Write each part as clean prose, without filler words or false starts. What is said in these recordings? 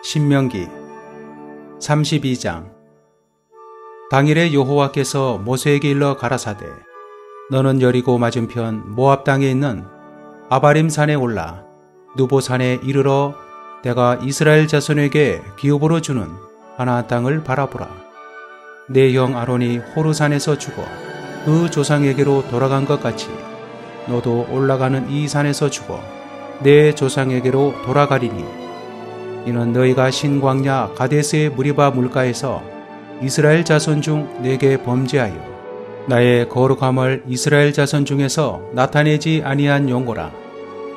신명기 32장. 당일에 여호와께서 모세에게 일러 가라사대, 너는 여리고 맞은편 모압 땅에 있는 아바림 산에 올라 누보 산에 이르러 내가 이스라엘 자손에게 기업으로 주는 가나안 땅을 바라보라. 내 형 아론이 호르산에서 죽어 그 조상에게로 돌아간 것 같이 너도 올라가는 이 산에서 죽어 내 조상에게로 돌아가리니, 이는 너희가 신광야 가데스의 무리바 물가에서 이스라엘 자손 중 내게 범죄하여 나의 거룩함을 이스라엘 자손 중에서 나타내지 아니한 용고라.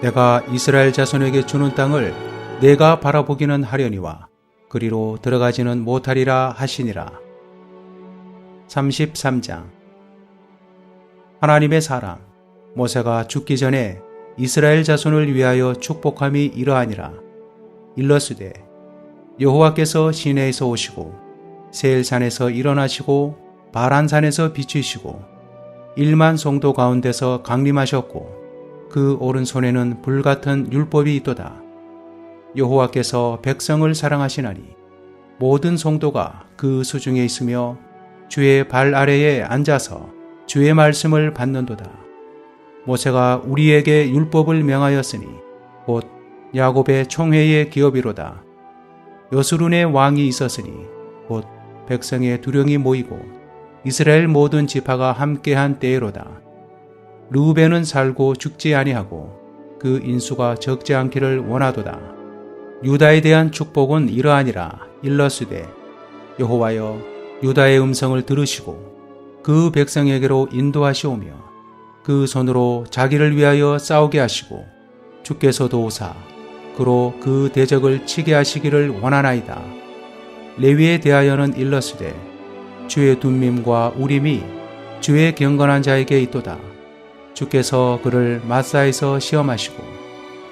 내가 이스라엘 자손에게 주는 땅을 내가 바라보기는 하려니와 그리로 들어가지는 못하리라 하시니라. 33장. 하나님의 사람 모세가 죽기 전에 이스라엘 자손을 위하여 축복함이 이러하니라. 일러스되, 여호와께서 시내에서 오시고 세일산에서 일어나시고 바란산에서 비추시고 1만 성도 가운데서 강림하셨고 그 오른손에는 불같은 율법이 있도다. 여호와께서 백성을 사랑하시나니 모든 성도가 그 수중에 있으며 주의 발 아래에 앉아서 주의 말씀을 받는도다. 모세가 우리에게 율법을 명하였으니 곧 야곱의 총회의 기업이로다. 여수룬의 왕이 있었으니 곧 백성의 두령이 모이고 이스라엘 모든 지파가 함께한 때로다. 르우벤은 살고 죽지 아니하고 그 인수가 적지 않기를 원하도다. 유다에 대한 축복은 이러하니라. 일러스되, 여호와여 유다의 음성을 들으시고 그 백성에게로 인도하시오며 그 손으로 자기를 위하여 싸우게 하시고 주께서도 오사 그로 그 대적을 치게 하시기를 원하나이다. 레위에 대하여는 일러스되, 주의 둠밈과 우림이 주의 경건한 자에게 있도다. 주께서 그를 마사에서 시험하시고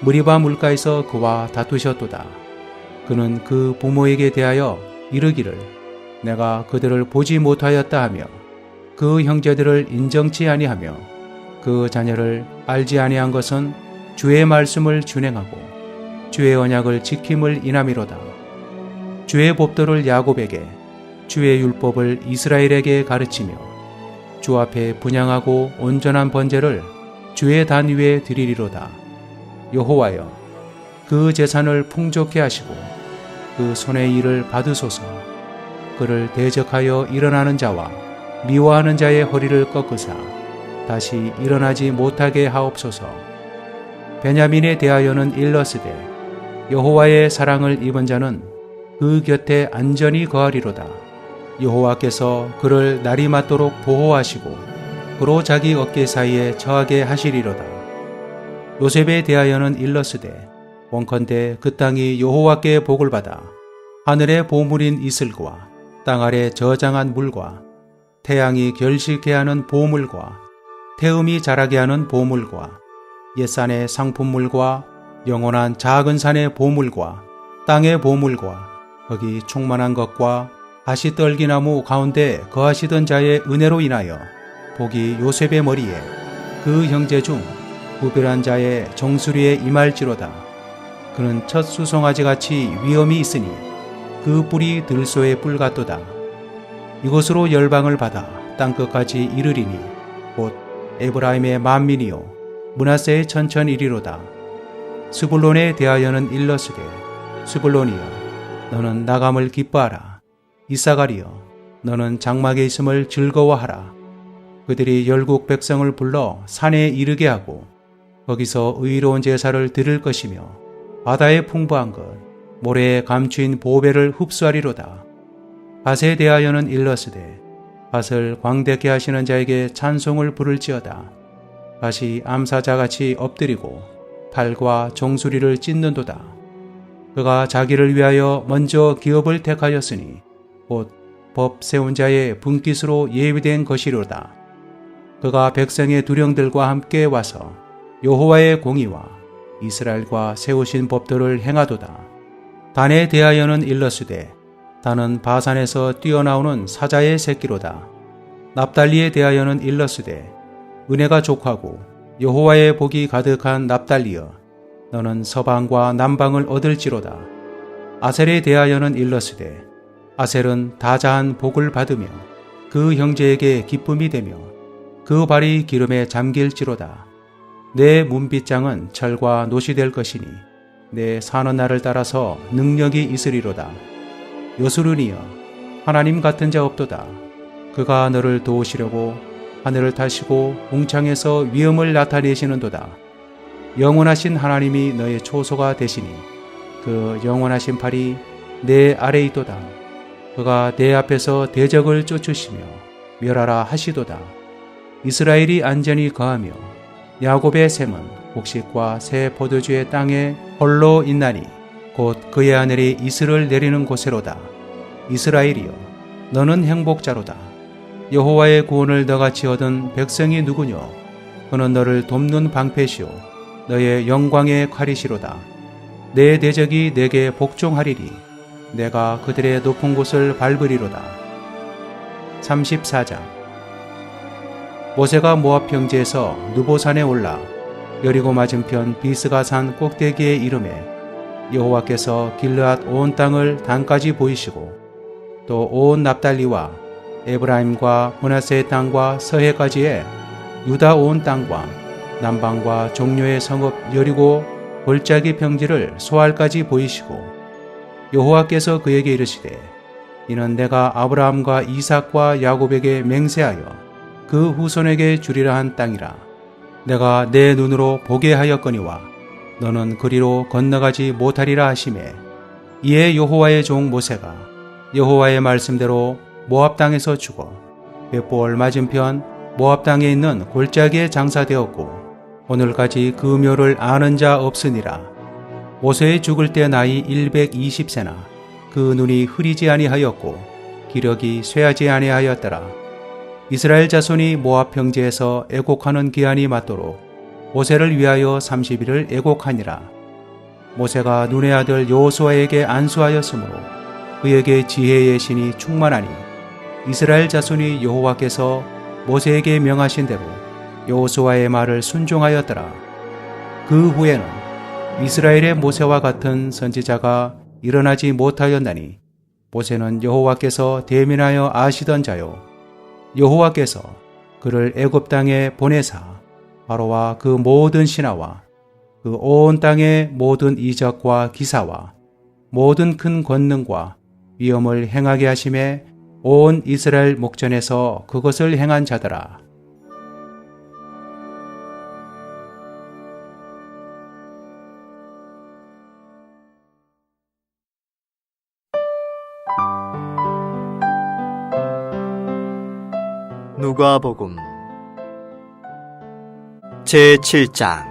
무리바 물가에서 그와 다투셨도다. 그는 그 부모에게 대하여 이르기를 내가 그들을 보지 못하였다 하며 그 형제들을 인정치 아니하며 그 자녀를 알지 아니한 것은 주의 말씀을 준행하고 주의 언약을 지킴을 인함이로다. 주의 법도를 야곱에게 주의 율법을 이스라엘에게 가르치며 주 앞에 분향하고 온전한 번제를 주의 단 위에 드리리로다. 여호와여 그 재산을 풍족케 하시고 그 손의 일을 받으소서. 그를 대적하여 일어나는 자와 미워하는 자의 허리를 꺾으사 다시 일어나지 못하게 하옵소서. 베냐민에 대하여는 일러스되, 여호와의 사랑을 입은 자는 그 곁에 안전히 거하리로다. 여호와께서 그를 날이 맞도록 보호하시고 그로 자기 어깨 사이에 처하게 하시리로다. 요셉에 대하여는 일러스되, 원컨대 그 땅이 여호와께 복을 받아 하늘의 보물인 이슬과 땅 아래 저장한 물과 태양이 결실케 하는 보물과 태음이 자라게 하는 보물과 옛산의 상품물과 영원한 작은 산의 보물과 땅의 보물과 거기 충만한 것과 가시떨기나무 가운데 거하시던 자의 은혜로 인하여 복이 요셉의 머리에 그 형제 중 구별한 자의 정수리에 임할지로다. 그는 첫 수송아지같이 위엄이 있으니 그 뿔이 들소의 뿔 같도다. 이곳으로 열방을 받아 땅끝까지 이르리니 곧 에브라임의 만민이요 므낫세의 천천이리로다. 스불론에 대하여는 일러스되, 스불론이여 너는 나감을 기뻐하라. 이사가리여 너는 장막에 있음을 즐거워하라. 그들이 열국 백성을 불러 산에 이르게 하고 거기서 의로운 제사를 드릴 것이며 바다에 풍부한 것 모래에 감추인 보배를 흡수하리로다. 밭에 대하여는 일러스되, 밭을 광대케 하시는 자에게 찬송을 부를지어다. 밭이 암사자같이 엎드리고 팔과 정수리를 찢는도다. 그가 자기를 위하여 먼저 기업을 택하였으니 곧 법 세운 자의 분깃으로 예비된 것이로다. 그가 백성의 두령들과 함께 와서 여호와의 공의와 이스라엘과 세우신 법도를 행하도다. 단에 대하여는 일러스되, 단은 바산에서 뛰어나오는 사자의 새끼로다. 납달리에 대하여는 일러스되, 은혜가 족하고 여호와의 복이 가득한 납달리여 너는 서방과 남방을 얻을지로다. 아셀에 대하여는 일렀으되 아셀은 다자한 복을 받으며 그 형제에게 기쁨이 되며 그 발이 기름에 잠길지로다. 내 문빗장은 철과 노시 될 것이니 내 사는 날을 따라서 능력이 있으리로다. 여수르니여 하나님 같은 자 없도다. 그가 너를 도우시려고 하늘을 타시고 궁창에서 위엄을 나타내시는도다. 영원하신 하나님이 너의 초소가 되시니 그 영원하신 팔이 내 아래 있도다. 그가 내 앞에서 대적을 쫓으시며 멸하라 하시도다. 이스라엘이 안전히 거하며 야곱의 샘은 곡식과 새 포도주의 땅에 홀로 있나니 곧 그의 하늘이 이슬을 내리는 곳에로다. 이스라엘이여 너는 행복자로다. 여호와의 구원을 너같이 얻은 백성이 누구뇨? 그는 너를 돕는 방패시오 너의 영광의 칼이시로다. 내 대적이 내게 복종하리니 내가 그들의 높은 곳을 밟으리로다. 34장 모세가 모압 평지에서 누보산에 올라 여리고 맞은편 비스가산 꼭대기에 이르매 여호와께서 길르앗 온 땅을 단까지 보이시고 또 온 납달리와 에브라임과 므낫세의 땅과 서해까지의 유다 온 땅과 남방과 종료의 성읍 여리고 골짜기 평지를 소알까지 보이시고 여호와께서 그에게 이르시되 이는 내가 아브라함과 이삭과 야곱에게 맹세하여 그 후손에게 주리라 한 땅이라. 내가 내 눈으로 보게 하였거니와 너는 그리로 건너가지 못하리라 하시매 이에 여호와의 종 모세가 여호와의 말씀대로 모압 땅에서 죽어 벳보을 맞은편 모압 땅에 있는 골짜기에 장사되었고 오늘까지 그 묘를 아는 자 없으니라. 모세의 죽을 때 나이 120세나 그 눈이 흐리지 아니하였고 기력이 쇠하지 아니하였더라. 이스라엘 자손이 모압 평지에서 애곡하는 기한이 맞도록 모세를 위하여 30일을 애곡하니라. 모세가 눈의 아들 여호수아에게 안수하였으므로 그에게 지혜의 신이 충만하니 이스라엘 자손이 여호와께서 모세에게 명하신 대로 여호수아의 말을 순종하였더라. 그 후에는 이스라엘의 모세와 같은 선지자가 일어나지 못하였나니 모세는 여호와께서 대면하여 아시던 자요 여호와께서 그를 애굽 땅에 보내사 바로와 그 모든 신하와 그 온 땅의 모든 이적과 기사와 모든 큰 권능과 위엄을 행하게 하심에 온 이스라엘 목전에서 그것을 행한 자더라. 누가복음 제7장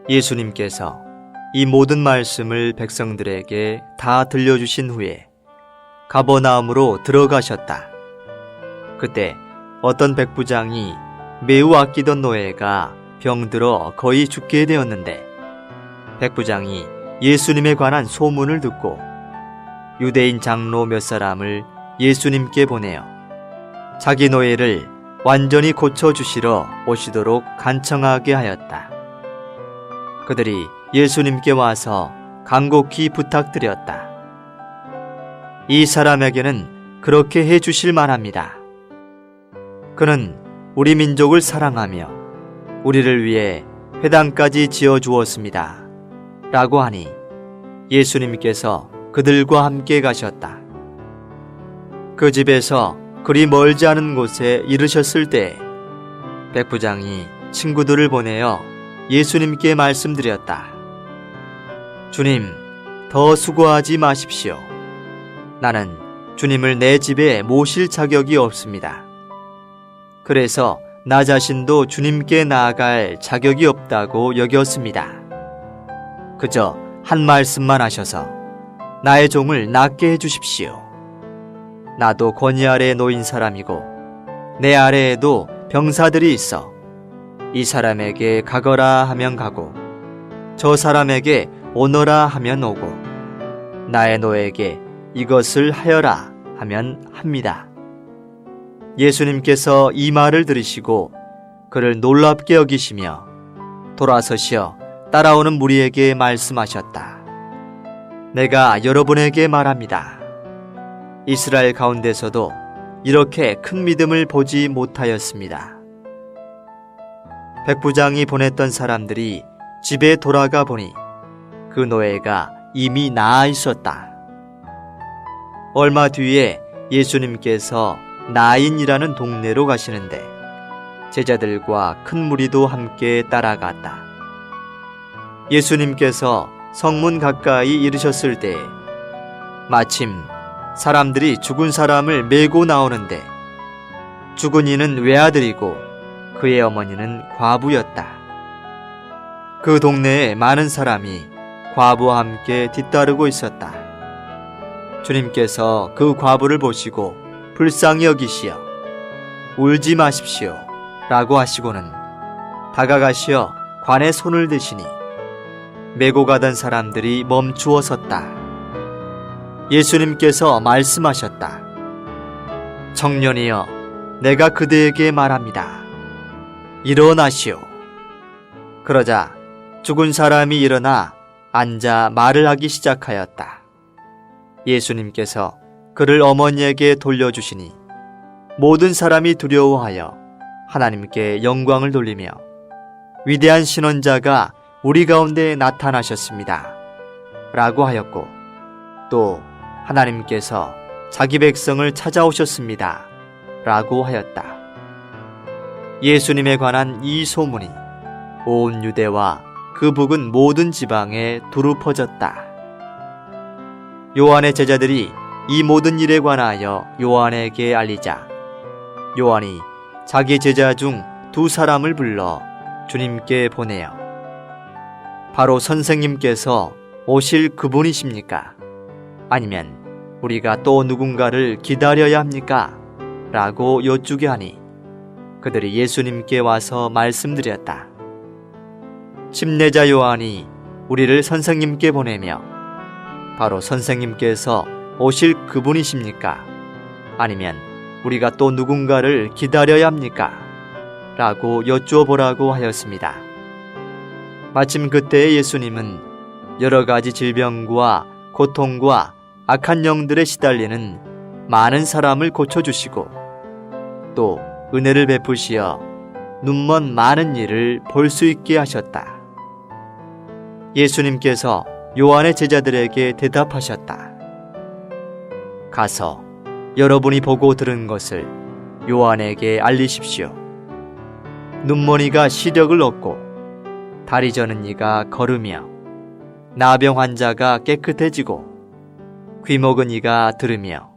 예수님께서 이 모든 말씀을 백성들에게 다 들려주신 후에 가버나움으로 들어가셨다. 그때 어떤 백부장이 매우 아끼던 노예가 병들어 거의 죽게 되었는데 백부장이 예수님에 관한 소문을 듣고 유대인 장로 몇 사람을 예수님께 보내어 자기 노예를 완전히 고쳐주시러 오시도록 간청하게 하였다. 그들이 예수님께 와서 간곡히 부탁드렸다. 이 사람에게는 그렇게 해주실 만합니다. 그는 우리 민족을 사랑하며 우리를 위해 회당까지 지어주었습니다. 라고 하니 예수님께서 그들과 함께 가셨다. 그 집에서 그리 멀지 않은 곳에 이르셨을 때 백부장이 친구들을 보내어 예수님께 말씀드렸다. 주님, 더 수고하지 마십시오. 나는 주님을 내 집에 모실 자격이 없습니다. 그래서 나 자신도 주님께 나아갈 자격이 없다고 여겼습니다. 그저 한 말씀만 하셔서 나의 종을 낫게 해주십시오. 나도 권위 아래에 놓인 사람이고 내 아래에도 병사들이 있어 이 사람에게 가거라 하면 가고 저 사람에게 오너라 하면 오고 나의 노에게 이것을 하여라 하면 합니다. 예수님께서 이 말을 들으시고 그를 놀랍게 여기시며 돌아서시어 따라오는 무리에게 말씀하셨다. 내가 여러분에게 말합니다. 이스라엘 가운데서도 이렇게 큰 믿음을 보지 못하였습니다. 백부장이 보냈던 사람들이 집에 돌아가 보니 그 노예가 이미 나아 있었다. 얼마 뒤에 예수님께서 나인이라는 동네로 가시는데 제자들과 큰 무리도 함께 따라갔다. 예수님께서 성문 가까이 이르셨을 때 마침 사람들이 죽은 사람을 메고 나오는데 죽은 이는 외아들이고 그의 어머니는 과부였다. 그 동네에 많은 사람이 과부와 함께 뒤따르고 있었다. 주님께서 그 과부를 보시고 불쌍히 여기시어 울지 마십시오 라고 하시고는 다가가시어 관에 손을 대시니 메고 가던 사람들이 멈추어 섰다. 예수님께서 말씀하셨다. 청년이여, 내가 그대에게 말합니다. 일어나시오. 그러자 죽은 사람이 일어나 앉아 말을 하기 시작하였다. 예수님께서 그를 어머니에게 돌려주시니 모든 사람이 두려워하여 하나님께 영광을 돌리며 위대한 신원자가 우리 가운데 나타나셨습니다 라고 하였고, 또 하나님께서 자기 백성을 찾아오셨습니다 라고 하였다. 예수님에 관한 이 소문이 온 유대와 그 북은 모든 지방에 두루 퍼졌다. 요한의 제자들이 이 모든 일에 관하여 요한에게 알리자 요한이 자기 제자 중 2사람을 불러 주님께 보내어 바로 선생님께서 오실 그분이십니까? 아니면 우리가 또 누군가를 기다려야 합니까? 라고 여쭈게 하니 그들이 예수님께 와서 말씀드렸다. 침례자 요한이 우리를 선생님께 보내며 바로 선생님께서 오실 그분이십니까? 아니면 우리가 또 누군가를 기다려야 합니까? 라고 여쭈어 보라고 하였습니다. 마침 그때 예수님은 여러 가지 질병과 고통과 악한 영들에 시달리는 많은 사람을 고쳐주시고 또 은혜를 베푸시어 눈먼 많은 일을 볼 수 있게 하셨다. 예수님께서 요한의 제자들에게 대답하셨다. 가서 여러분이 보고 들은 것을 요한에게 알리십시오. 눈머니가 시력을 얻고 다리 저는 이가 걸으며 나병 환자가 깨끗해지고 귀먹은 이가 들으며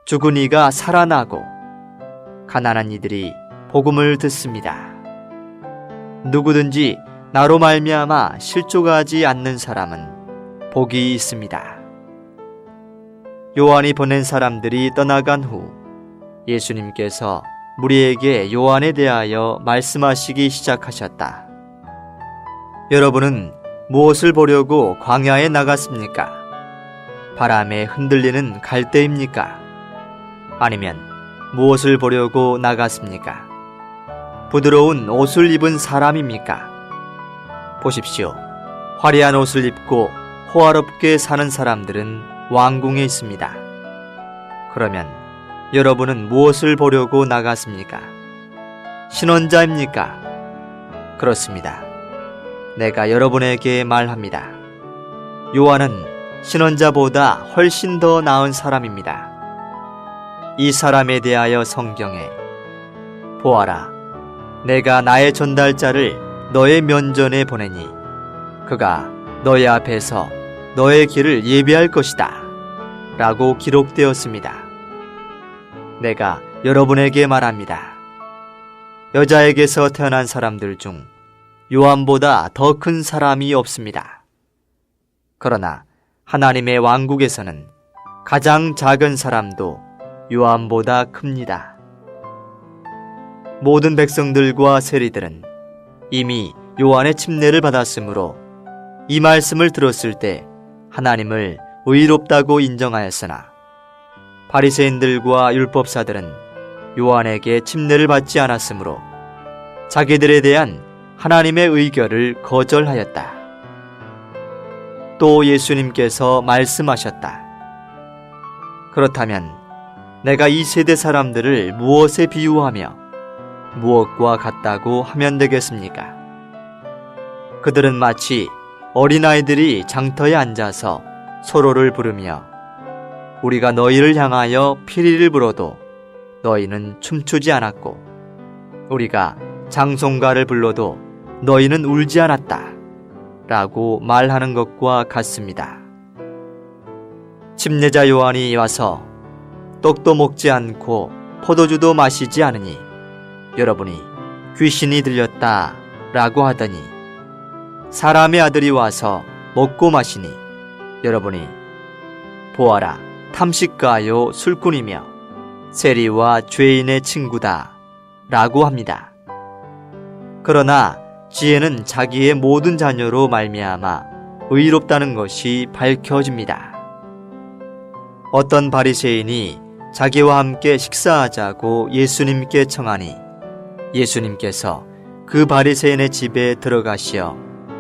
죽은 이가 살아나고 가난한 이들이 복음을 듣습니다. 누구든지 나로 말미암아 실족하지 않는 사람은 복이 있습니다. 요한이 보낸 사람들이 떠나간 후 예수님께서 무리에게 요한에 대하여 말씀하시기 시작하셨다. 여러분은 무엇을 보려고 광야에 나갔습니까? 바람에 흔들리는 갈대입니까? 아니면 무엇을 보려고 나갔습니까? 부드러운 옷을 입은 사람입니까? 보십시오. 화려한 옷을 입고 호화롭게 사는 사람들은 왕궁에 있습니다. 그러면 여러분은 무엇을 보려고 나갔습니까? 신원자입니까? 그렇습니다. 내가 여러분에게 말합니다. 요한은 신원자보다 훨씬 더 나은 사람입니다. 이 사람에 대하여 성경에 보아라, 내가 나의 전달자를 너의 면전에 보내니 그가 너의 앞에서 너의 길을 예비할 것이다 라고 기록되었습니다. 내가 여러분에게 말합니다. 여자에게서 태어난 사람들 중 요한보다 더 큰 사람이 없습니다. 그러나 하나님의 왕국에서는 가장 작은 사람도 요한보다 큽니다. 모든 백성들과 세리들은 이미 요한의 침례를 받았으므로 이 말씀을 들었을 때 하나님을 의롭다고 인정하였으나 바리새인들과 율법사들은 요한에게 침례를 받지 않았으므로 자기들에 대한 하나님의 의결을 거절하였다. 또 예수님께서 말씀하셨다. 그렇다면 내가 이 세대 사람들을 무엇에 비유하며 무엇과 같다고 하면 되겠습니까? 그들은 마치 어린아이들이 장터에 앉아서 서로를 부르며 우리가 너희를 향하여 피리를 불어도 너희는 춤추지 않았고 우리가 장송가를 불러도 너희는 울지 않았다 라고 말하는 것과 같습니다. 침례자 요한이 와서 떡도 먹지 않고 포도주도 마시지 않으니 여러분이 귀신이 들렸다 라고 하더니 사람의 아들이 와서 먹고 마시니 여러분이 보아라 탐식가요 술꾼이며 세리와 죄인의 친구다 라고 합니다. 그러나 지혜는 자기의 모든 자녀로 말미암아 의롭다는 것이 밝혀집니다. 어떤 바리새인이 자기와 함께 식사하자고 예수님께 청하니 예수님께서 그 바리새인의 집에 들어가시어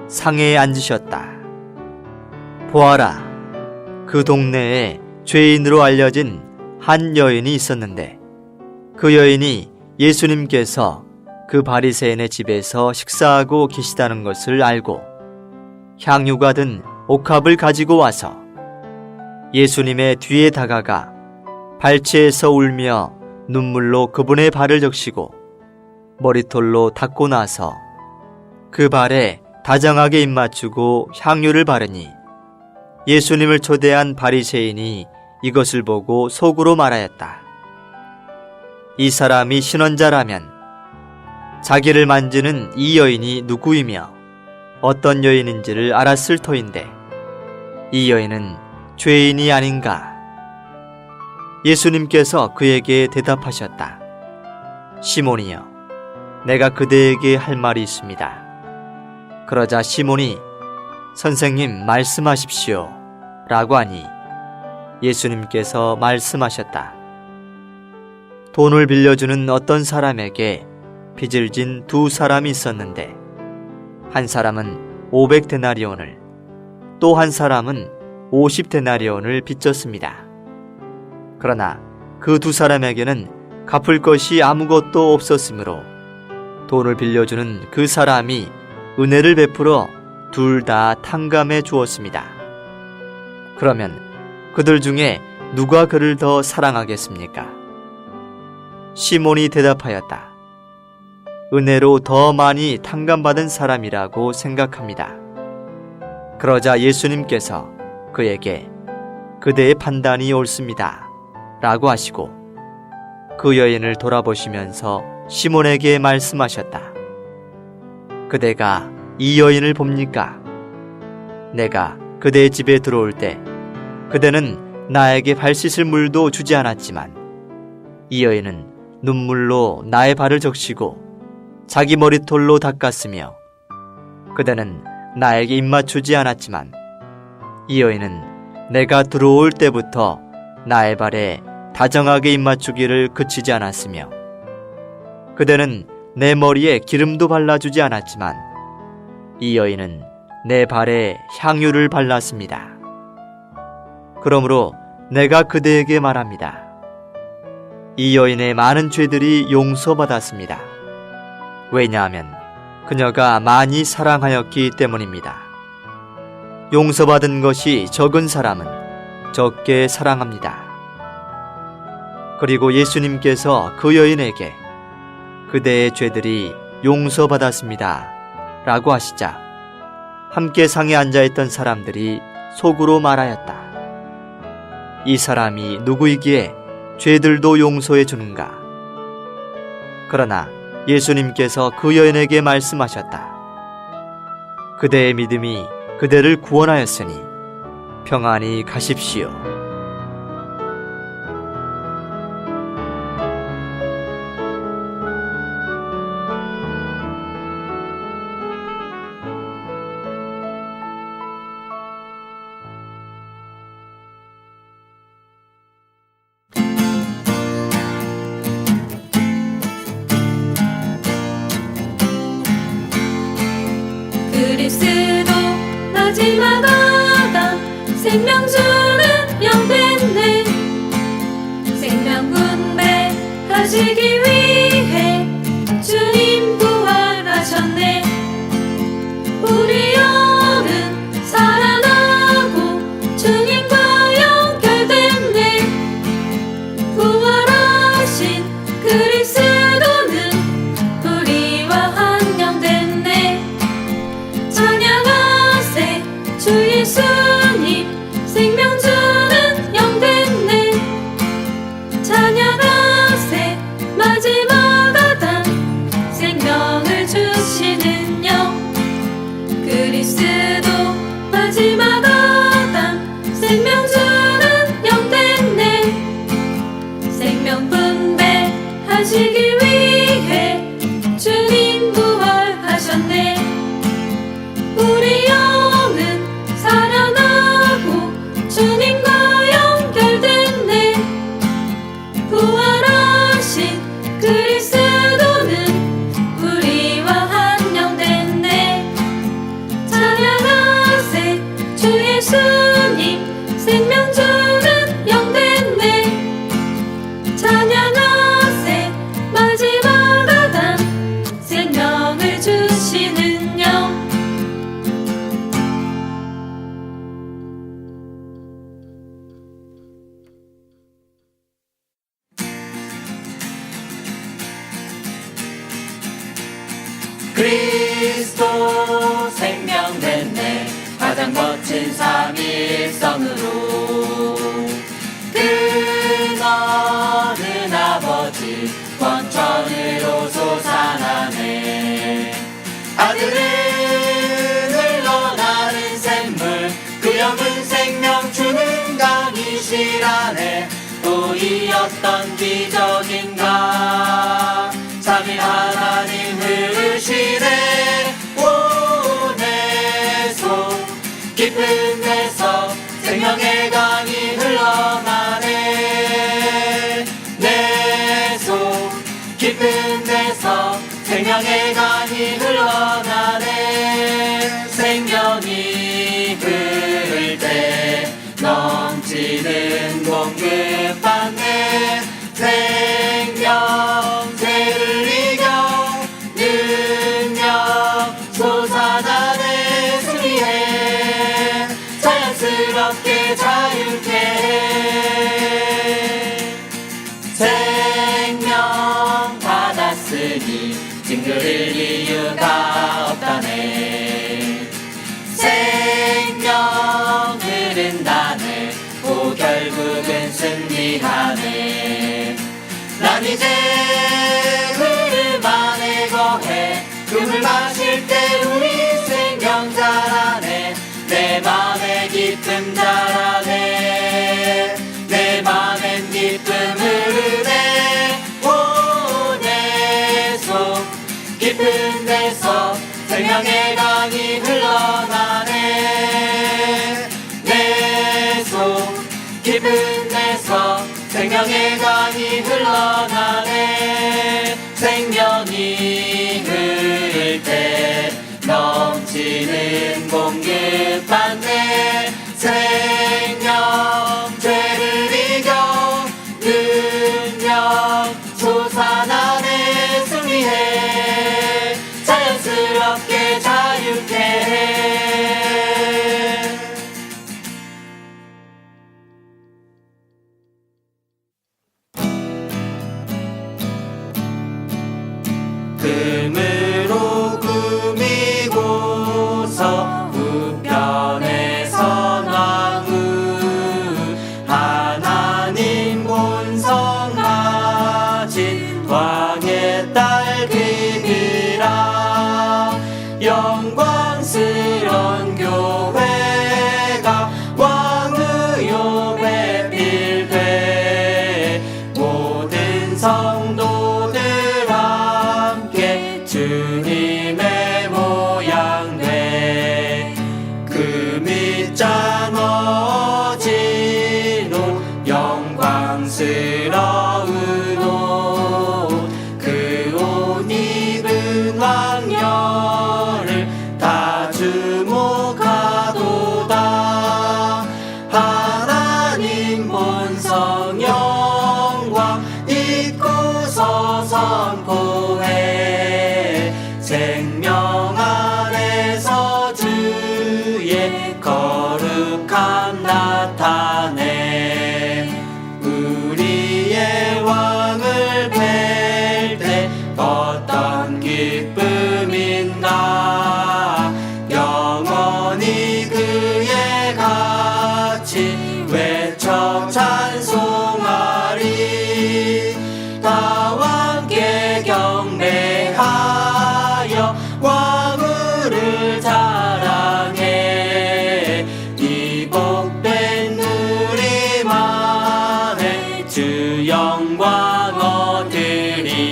상에 앉으셨다. 보아라, 그 동네에 죄인으로 알려진 한 여인이 있었는데 그 여인이 예수님께서 그 바리새인의 집에서 식사하고 계시다는 것을 알고 향유가 든 옥합을 가지고 와서 예수님의 뒤에 다가가 발치에서 울며 눈물로 그분의 발을 적시고 머리털로 닦고 나서 그 발에 다정하게 입맞추고 향유를 바르니 예수님을 초대한 바리새인이 이것을 보고 속으로 말하였다. 이 사람이 신원자라면 자기를 만지는 이 여인이 누구이며 어떤 여인인지를 알았을 터인데 이 여인은 죄인이 아닌가? 예수님께서 그에게 대답하셨다. 시몬이여, 내가 그대에게 할 말이 있습니다. 그러자 시몬이 선생님 말씀하십시오 라고 하니 예수님께서 말씀하셨다. 돈을 빌려주는 어떤 사람에게 빚을 진 두 사람이 있었는데 한 사람은 500데나리온을 또 한 사람은 50데나리온을 빚졌습니다. 그러나 그 두 사람에게는 갚을 것이 아무것도 없었으므로 돈을 빌려주는 그 사람이 은혜를 베풀어 둘 다 탕감해 주었습니다. 그러면 그들 중에 누가 그를 더 사랑하겠습니까? 시몬이 대답하였다. 은혜로 더 많이 탕감받은 사람이라고 생각합니다. 그러자 예수님께서 그에게 그대의 판단이 옳습니다 라고 하시고 그 여인을 돌아보시면서 시몬에게 말씀하셨다. 그대가 이 여인을 봅니까? 내가 그대의 집에 들어올 때 그대는 나에게 발 씻을 물도 주지 않았지만 이 여인은 눈물로 나의 발을 적시고 자기 머리털로 닦았으며 그대는 나에게 입맞추지 않았지만 이 여인은 내가 들어올 때부터 나의 발에 다정하게 입맞추기를 그치지 않았으며 그대는 내 머리에 기름도 발라주지 않았지만 이 여인은 내 발에 향유를 발랐습니다. 그러므로 내가 그대에게 말합니다. 이 여인의 많은 죄들이 용서받았습니다. 왜냐하면 그녀가 많이 사랑하였기 때문입니다. 용서받은 것이 적은 사람은 적게 사랑합니다. 그리고 예수님께서 그 여인에게 그대의 죄들이 용서받았습니다 라고 하시자 함께 상에 앉아있던 사람들이 속으로 말하였다. 이 사람이 누구이기에 죄들도 용서해 주는가? 그러나 예수님께서 그 여인에게 말씀하셨다. 그대의 믿음이 그대를 구원하였으니 평안히 가십시오. 그리스도 마지막 아담 생명 주는 영 됐네. 생명 분배하시기 위해 주님 부활하셨네. 우리 영은 살아나고 주님과 연결됐네. 부활하신 그리스도는 우리와 한영됐네. 찬양하세 주 예수님 생명 주는 영 됐네. 찬양하세 마지막 아담 생명을 주시는 영. 그리스도 마지막 아담 생명 주는 영 됐네. 생명 분배하시기 위해 주님 부활하셨네. 우리 영은 살아나고 주님과 연결됐네. 부활하신 그리스도는 우리와 한영됐네. 찬양하세 주 예수님 생명 주는 영 됐네. 찬양하세 마지막 아담 생명을 주시는 영. 그리스도 생명 됐네. 가장 멋진 삼위일성으로 근원은 아버지 원천으로 솟아나네. 아들은 흘러나는 샘물 그 영은 생명 주는 강이시라네. 또 이 어떤 기적인가. 삼위 하나님 흐르시네. 내 속 깊은 데서 생명의 강이 흘러나네. 내 속 깊은 데서 생명의 강이 흘러나네. 생명이 흐를 때 넘치는 공급받네. 생명체를 이겨 능력 솟아나네. 승리해 자연스럽게 자유케 해. 생명 받았으니 징그릴 이유가 없다네. 생명 흐른다네. 오 결국은 승리하네. 난 이제 흐름 안에 거해. 그 물 마실 때 우리 생명 자라네. 내 맘에 기쁨 자라네. 내 맘엔 기쁨 흐르네. 오 내 속 깊은 데서 생명의 강이 흘러나네. 내 속 깊은 데서 생명의 강이 흘러나네. 생명이 흐를 때 넘치는 공급받네. 생명죄를 이겨 능력 솟아나네. 승리해 자연스럽게 자유케 해. 금으로 꾸미고서 우편에 선왕후 하나님 본성 가진 왕의 딸 그니라. 영광스런 교회가 왕의 배필돼. 모든 성도들 함께 주님의 모양 돼. 그 밑장 어진 옷 영광스러운 옷 그 옷 선포해 생명 안에서 주의 거룩함 나타내 우리의 왕을 뵐 때 어떤 기쁨인가 영원히 그의 같이 외쳐 찬송하리 나와 함께 경배하여 왕후를 자랑해 이 복된 우리만의 주 영광 얻으리.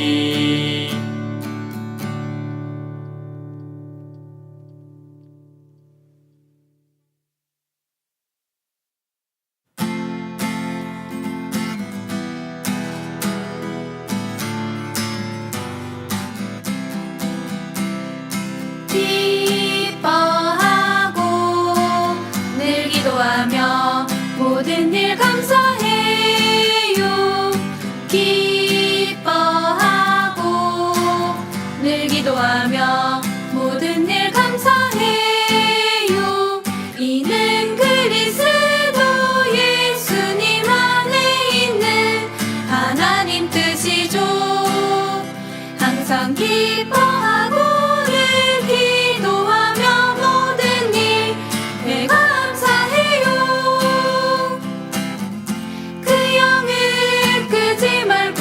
기뻐하고 늘 기도하며 모든 일 감사해요. 기뻐하고 늘 기도하며 모든 일 감사해요. 이는 그리스도 예수님 안에 있는 하나님 뜻이죠. 항상 기뻐하고 늘 기도하며 모든 일에 감사해요. 그 영을 끄지 말고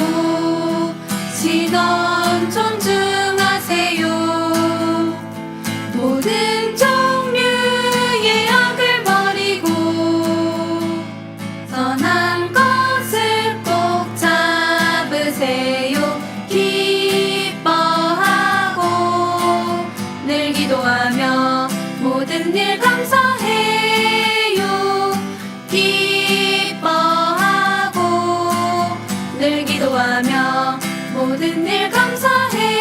신원 존중하세요. 모든 종류의 악을 버리고 선한 것을 꼭 잡으세요. 기뻐하고 늘 기도하며 모든 일 감사해요. 기뻐하고 늘 기도하며 모든 일 감사해요.